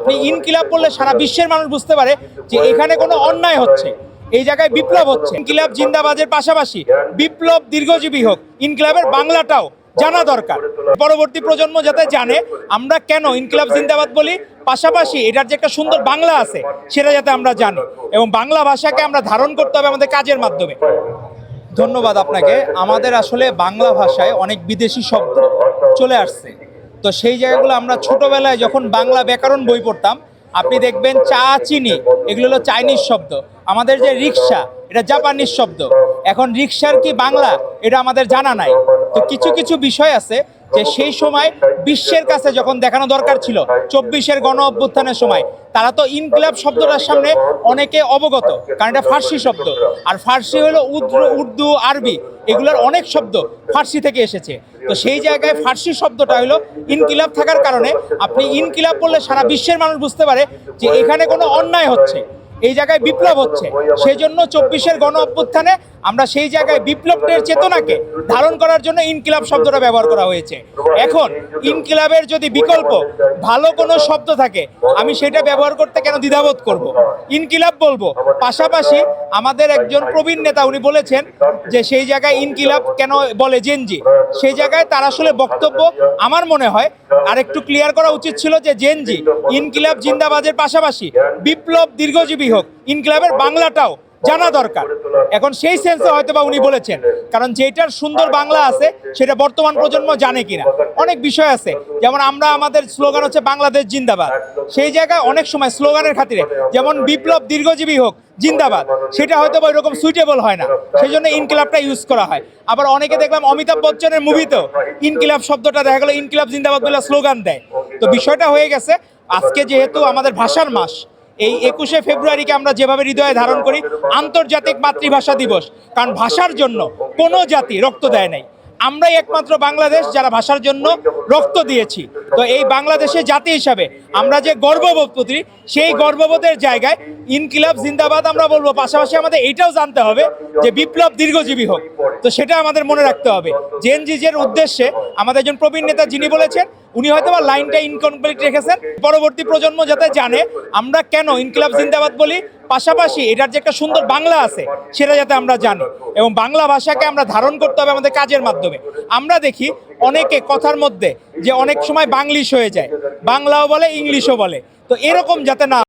আপনি ইনকিলাব বললে সারা বিশ্বের মানুষ বুঝতে পারে যে এখানে কোনো অন্যায় হচ্ছে, এই জায়গায় বিপ্লব হচ্ছে। ইনকিলাব জিন্দাবাদের পাশাপাশি বিপ্লব দীর্ঘজীবী হোক, ইনকিলাবের বাংলাটাও জানা দরকার। পরবর্তী প্রজন্ম যাতে জানে আমরা কেন ইনকিলাব জিন্দাবাদ বলি, পাশাপাশি এটার যে একটা সুন্দর বাংলা আছে সেটা যাতে আমরা জানি, এবং বাংলা ভাষাকে আমরা ধারণ করতে হবে আমাদের কাজের মাধ্যমে। ধন্যবাদ আপনাকে। আমাদের আসলে বাংলা ভাষায় অনেক বিদেশি শব্দ চলে আসছে, তো সেই জায়গাগুলো আমরা ছোটবেলায় যখন বাংলা ব্যাকরণ বই পড়তাম, আপনি দেখবেন চা, চিনি এগুলো হলো চাইনিজ শব্দ। আমাদের যে রিক্সা, এটা জাপানিজ শব্দ। এখন রিক্সার কি বাংলা, এটা আমাদের জানা নাই। তো কিছু কিছু বিষয় আছে যে সেই সময় বিশ্বের কাছে যখন দেখানো দরকার ছিল, 24-এর গণ অভ্যুত্থানের সময়, তারা তো ইনকিলাব শব্দটার সামনে অনেকে অবগত, কারণ এটা ফার্সি শব্দ। আর ফার্সি হলো উর্দু, আরবি, এগুলোর অনেক শব্দ ফার্সি থেকে এসেছে। তো সেই জায়গায় ফার্সি শব্দটা হলো ইনকিলাব থাকার কারণে আপনি ইনকিলাব বললে সারা বিশ্বের মানুষ বুঝতে পারে যে এখানে কোনো অন্যায় হচ্ছে, এই জায়গায় বিপ্লব হচ্ছে। সেই জন্য 24-এর গণ অভ্যুত্থানে আমরা সেই জায়গায় বিপ্লবের চেতনাকে ধারণ করার জন্য ইনকিলাব শব্দটা ব্যবহার করা হয়েছে। এখন ইনকিলাবের যদি বিকল্প ভালো কোনো শব্দ থাকে, আমি সেটা ব্যবহার করতে কেন দ্বিধাবোধ করব? ইনকিলাব বলবো। পাশাপাশি আমাদের একজন প্রবীণ নেতা উনি বলেছেন যে সেই জায়গায় ইনকিলাব কেন বলে জেনজি, সেই জায়গায় তার আসলে বক্তব্য আমার মনে হয় আরেকটু ক্লিয়ার করা উচিত ছিল যে জেনজি ইনকিলাব জিন্দাবাদের পাশাপাশি বিপ্লব দীর্ঘজীবী হোক, ইনকিলাবের বাংলাটাও জানা দরকার। এখন সেই সেন্সে হয়তো বা উনি বলেছেন, কারণ যেটার সুন্দর বাংলা আছে সেটা বর্তমান প্রজন্ম জানে কিনা। অনেক বিষয় আছে, যেমন আমরা আমাদের স্লোগান হচ্ছে বাংলাদেশ জিন্দাবাদ, সেই জায়গায় অনেক সময় স্লোগানের খাতিরে যেমন বিপ্লব দীর্ঘজীবী হোক জিন্দাবাদ, সেটা হয়তো বা এরকম সুইটেবল হয় না, সেই জন্য ইনকিলাবটা ইউজ করা হয়। আবার অনেকে দেখলাম অমিতাভ বচ্চনের মুভিতেও ইনকিলাব শব্দটা দেখা গেলো ইনকিলাব জিন্দাবাদ বলে স্লোগান দেয়। তো বিষয়টা হয়ে গেছে, আজকে যেহেতু আমাদের ভাষার মাস, এই 21শে ফেব্রুয়ারিকে আমরা যেভাবে হৃদয়ে ধারণ করি আন্তর্জাতিক মাতৃভাষা দিবস, কারণ ভাষার জন্য কোনো জাতি রক্ত দেয় নাই, আমরাই একমাত্র বাংলাদেশ যারা ভাষার জন্য রক্ত দিয়েছি। তো এই বাংলাদেশের জাতি হিসাবে আমরা যে গর্ববোধ করি, সেই গর্ববোধের জায়গায় ইনকিলাব জিন্দাবাদ আমরা বলবো। পাশাপাশি আমাদের এইটাও জানতে হবে যে বিপ্লব দীর্ঘজীবী হোক, তো সেটা আমাদের মনে রাখতে হবে। জেনজিজের উদ্দেশ্যে আমাদের একজন প্রবীণ নেতা যিনি বলেছেন, উনি হয়তো বা লাইনটা ইনকমপ্লিট রেখেছেন। পরবর্তী প্রজন্ম যাতে জানে আমরা কেন ইনকিলাব জিন্দাবাদ বলি, পাশাপাশি এটার যে একটা সুন্দর বাংলা আছে সেটা যাতে আমরা জানি, এবং বাংলা ভাষাকে আমরা ধারণ করতে হবে আমাদের কাজের মাধ্যমে। আমরা দেখি অনেকে কথার মধ্যে যে অনেক সময় বাংলিশ হয়ে যায়, বাংলাও বলে ইংলিশও বলে, তো এরকম যাতে না